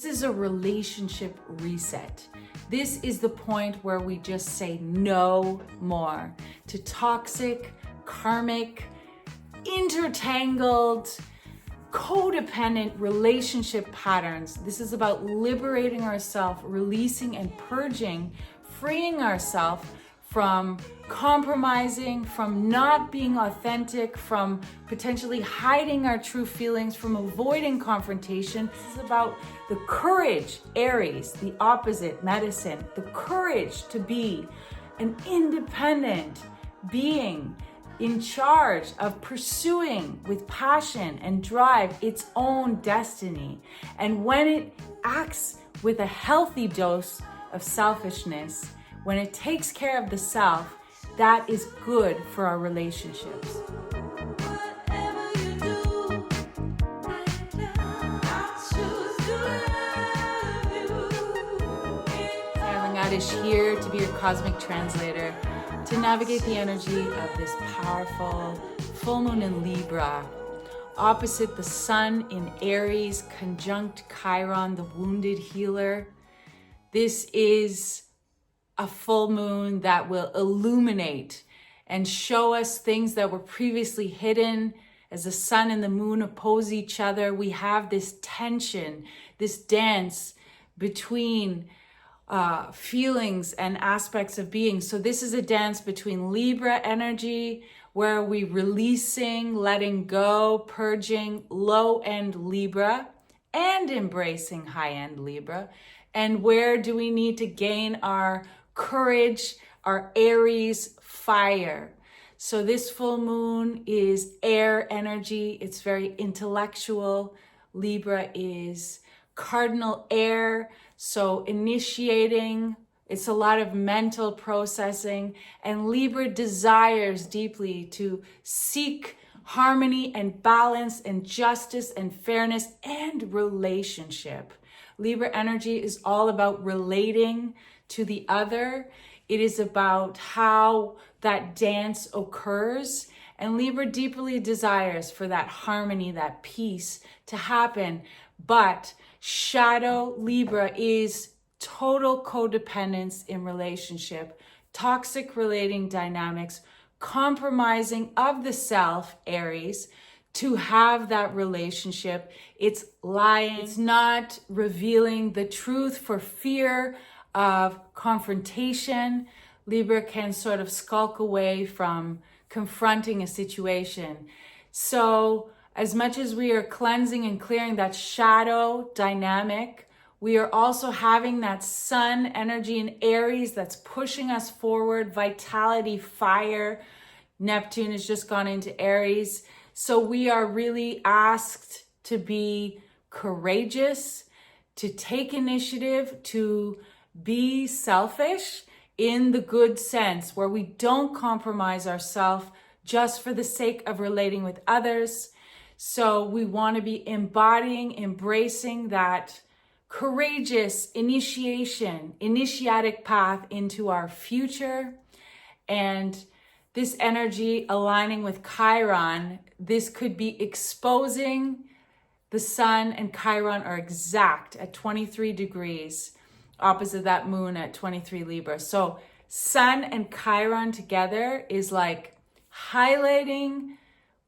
This is a relationship reset. This is the point where we just say no more to toxic, karmic, intertangled, codependent relationship patterns. This is about liberating ourselves, releasing and purging, freeing ourselves from compromising, from not being authentic, from potentially hiding our true feelings, from avoiding confrontation. This is about the courage, Aries, the opposite, medicine, the courage to be an independent being in charge of pursuing with passion and drive its own destiny. And when it acts with a healthy dose of selfishness, when it takes care of the self, that is good for our relationships. Is here to be your cosmic translator, to navigate the energy of this powerful full moon in Libra, opposite the sun in Aries, conjunct Chiron, the wounded healer. This is a full moon that will illuminate and show us things that were previously hidden. As the sun and the moon oppose each other, we have this tension, this dance between feelings and aspects of being. So this is a dance between Libra energy, where we releasing, letting go, purging low-end Libra and embracing high-end Libra. And where do we need to gain our courage, our Aries fire? So this full moon is air energy. It's very intellectual. Libra is cardinal air. So initiating, it's a lot of mental processing, and Libra desires deeply to seek harmony and balance and justice and fairness and relationship. Libra energy is all about relating to the other. It is about how that dance occurs, and Libra deeply desires for that harmony, that peace to happen. But shadow Libra is total codependence in relationship, toxic relating dynamics, compromising of the self, Aries, to have that relationship. It's lying. It's not revealing the truth for fear of confrontation. Libra can sort of skulk away from confronting a situation. So as much as we are cleansing and clearing that shadow dynamic, we are also having that sun energy in Aries that's pushing us forward, vitality, fire. Neptune has just gone into Aries. So we are really asked to be courageous, to take initiative, to be selfish in the good sense, where we don't compromise ourselves just for the sake of relating with others. So we want to be embodying, embracing that courageous initiation, initiatic path into our future. And this energy aligning with Chiron, this could be exposing the sun and Chiron are exact at 23 degrees, opposite that moon at 23 Libra. So sun and Chiron together is like highlighting,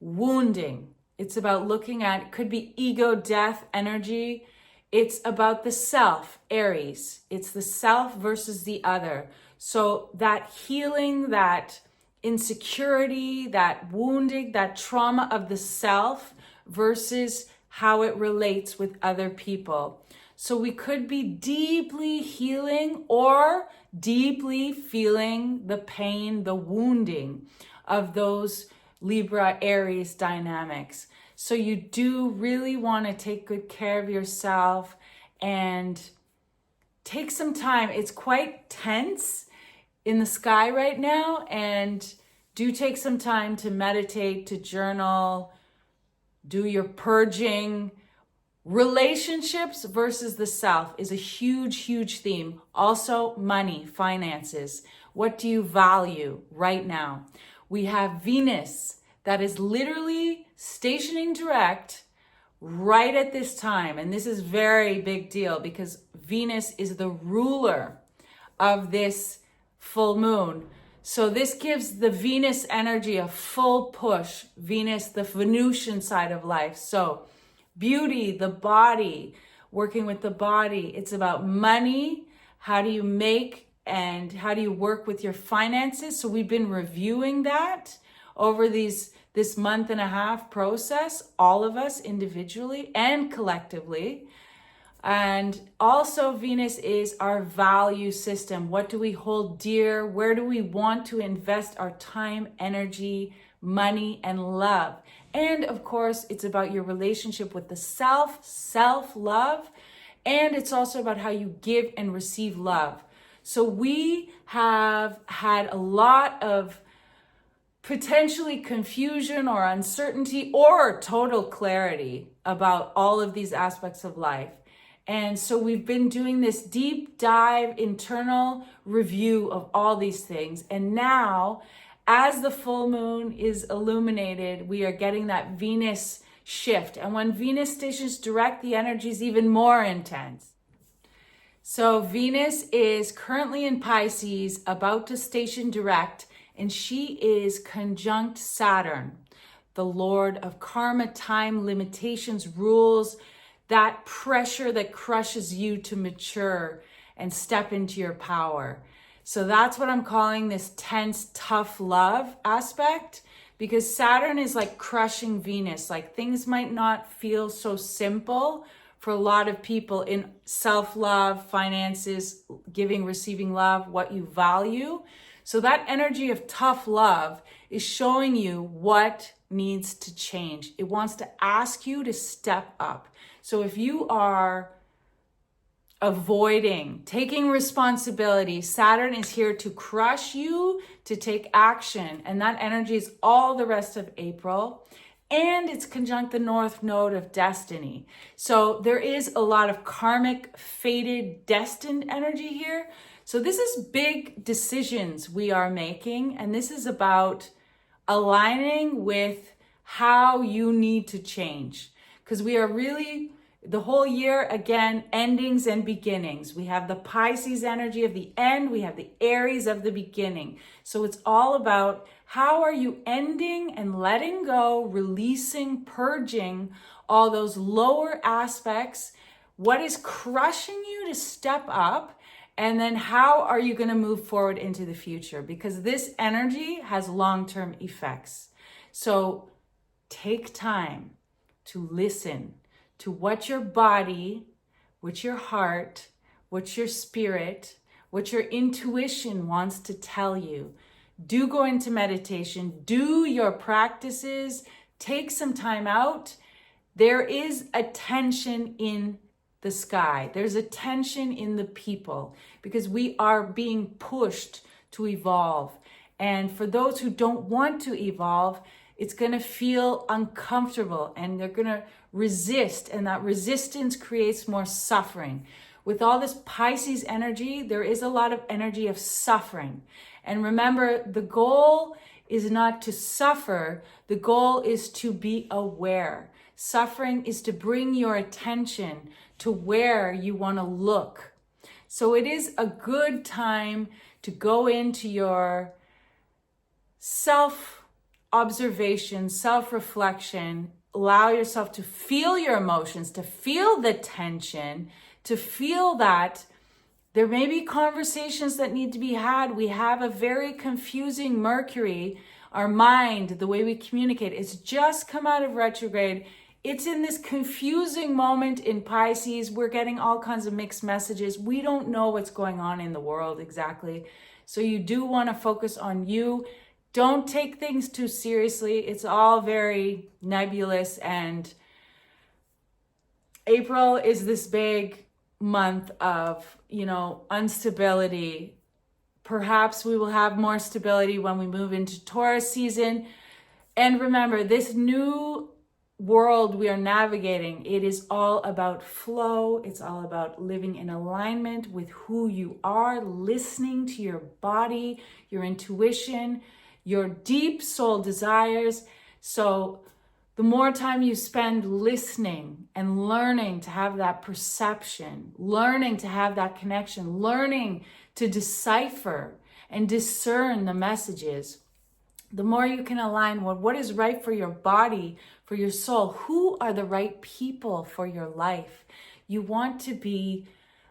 wounding. It's about looking at, it could be ego death energy. It's about the self, Aries. It's the self versus the other. So that healing, that insecurity, that wounding, that trauma of the self versus how it relates with other people. So we could be deeply healing or deeply feeling the pain, the wounding of those Libra Aries dynamics. So you do really want to take good care of yourself and take some time. It's quite tense in the sky right now, and do take some time to meditate, to journal, do your purging. Relationships versus the self is a huge, huge theme. Also, money, finances. What do you value right now? We have Venus that is literally stationing direct right at this time. And this is very big deal because Venus is the ruler of this full moon. So this gives the Venus energy a full push. Venus, the Venusian side of life. So beauty, the body, working with the body. It's about money. How do you make and how do you work with your finances? So we've been reviewing that over this month and a half process, all of us individually and collectively. And also Venus is our value system. What do we hold dear? Where do we want to invest our time, energy, money, and love? And of course, it's about your relationship with the self-love. And it's also about how you give and receive love. So we have had a lot of potentially confusion or uncertainty or total clarity about all of these aspects of life. And so we've been doing this deep dive, internal review of all these things. And now, as the full moon is illuminated, we are getting that Venus shift. And when Venus stations direct, the energy is even more intense. So Venus is currently in Pisces, about to station direct, and she is conjunct Saturn, the Lord of karma, time, limitations, rules, that pressure that crushes you to mature and step into your power. So that's what I'm calling this tense, tough love aspect, because Saturn is like crushing Venus. Like things might not feel so simple for a lot of people in self-love, finances, giving, receiving love, what you value. So that energy of tough love is showing you what needs to change. It wants to ask you to step up. So if you are avoiding taking responsibility, Saturn is here to crush you, to take action. And that energy is all the rest of April. And it's conjunct the North Node of destiny. So there is a lot of karmic, fated, destined energy here. So this is big decisions we are making. And this is about aligning with how you need to change. Because we are really, the whole year, again, endings and beginnings. We have the Pisces energy of the end. We have the Aries of the beginning. So it's all about how are you ending and letting go, releasing, purging all those lower aspects. What is crushing you to step up? And then how are you going to move forward into the future? Because this energy has long-term effects. So take time to listen to what your body, what your heart, what your spirit, what your intuition wants to tell you. Do go into meditation, do your practices, take some time out. There is a tension in the sky. There's a tension in the people because we are being pushed to evolve. And for those who don't want to evolve, it's going to feel uncomfortable and they're going to resist. And that resistance creates more suffering. With all this Pisces energy, there is a lot of energy of suffering. And remember, the goal is not to suffer. The goal is to be aware. Suffering is to bring your attention to where you want to look. So it is a good time to go into your self-observation, self-reflection, allow yourself to feel your emotions, to feel the tension, to feel that there may be conversations that need to be had. We have a very confusing Mercury, our mind, the way we communicate. It's just come out of retrograde. It's in this confusing moment in Pisces. We're getting all kinds of mixed messages. We don't know what's going on in the world exactly. So you do want to focus on you. Don't take things too seriously. It's all very nebulous. And April is this big month of, instability. Perhaps we will have more stability when we move into Taurus season. And remember, this new world we are navigating, it is all about flow. It's all about living in alignment with who you are, listening to your body, your intuition, your deep soul desires. So The more time you spend listening and learning to have that perception, learning to have that connection, learning to decipher and discern the messages, the more you can align with what is right for your body, for your soul. Who are the right people for your life? You want to be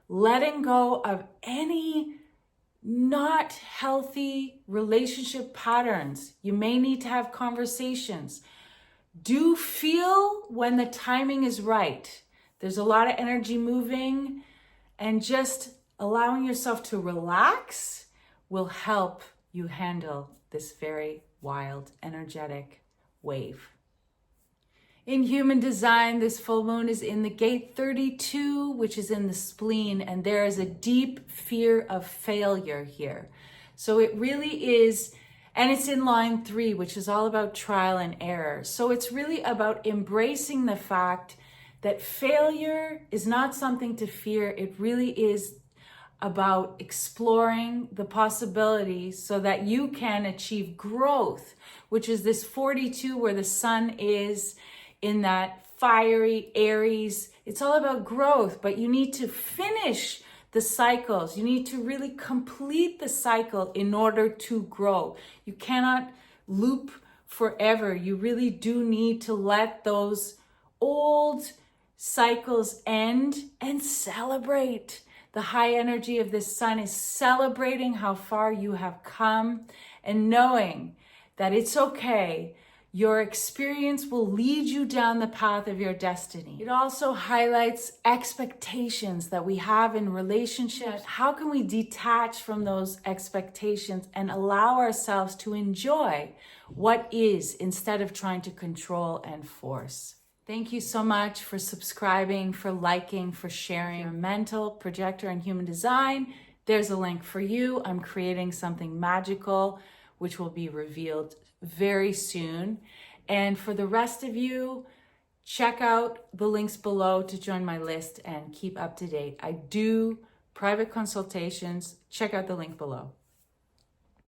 letting go of any not healthy relationship patterns. You may need to have conversations. Do feel when the timing is right. There's a lot of energy moving, and just allowing yourself to relax will help you handle this very wild, energetic wave. In human design, this full moon is in the gate 32, which is in the spleen, and there is a deep fear of failure here. So it really is, and it's in line 3, which is all about trial and error. So it's really about embracing the fact that failure is not something to fear. It really is about exploring the possibilities so that you can achieve growth, which is this 42 where the sun is in that fiery Aries. It's all about growth, but you need to finish the cycles. You need to really complete the cycle in order to grow. You cannot loop forever. You really do need to let those old cycles end and celebrate. The high energy of this sun is celebrating how far you have come and knowing that it's okay. Your experience will lead you down the path of your destiny. It also highlights expectations that we have in relationships. How can we detach from those expectations and allow ourselves to enjoy what is instead of trying to control and force? Thank you so much for subscribing, for liking, for sharing your mental projector and human design. There's a link for you. I'm creating something magical, which will be revealed very soon. And for the rest of you, check out the links below to join my list and keep up to date. I do private consultations. Check out the link below.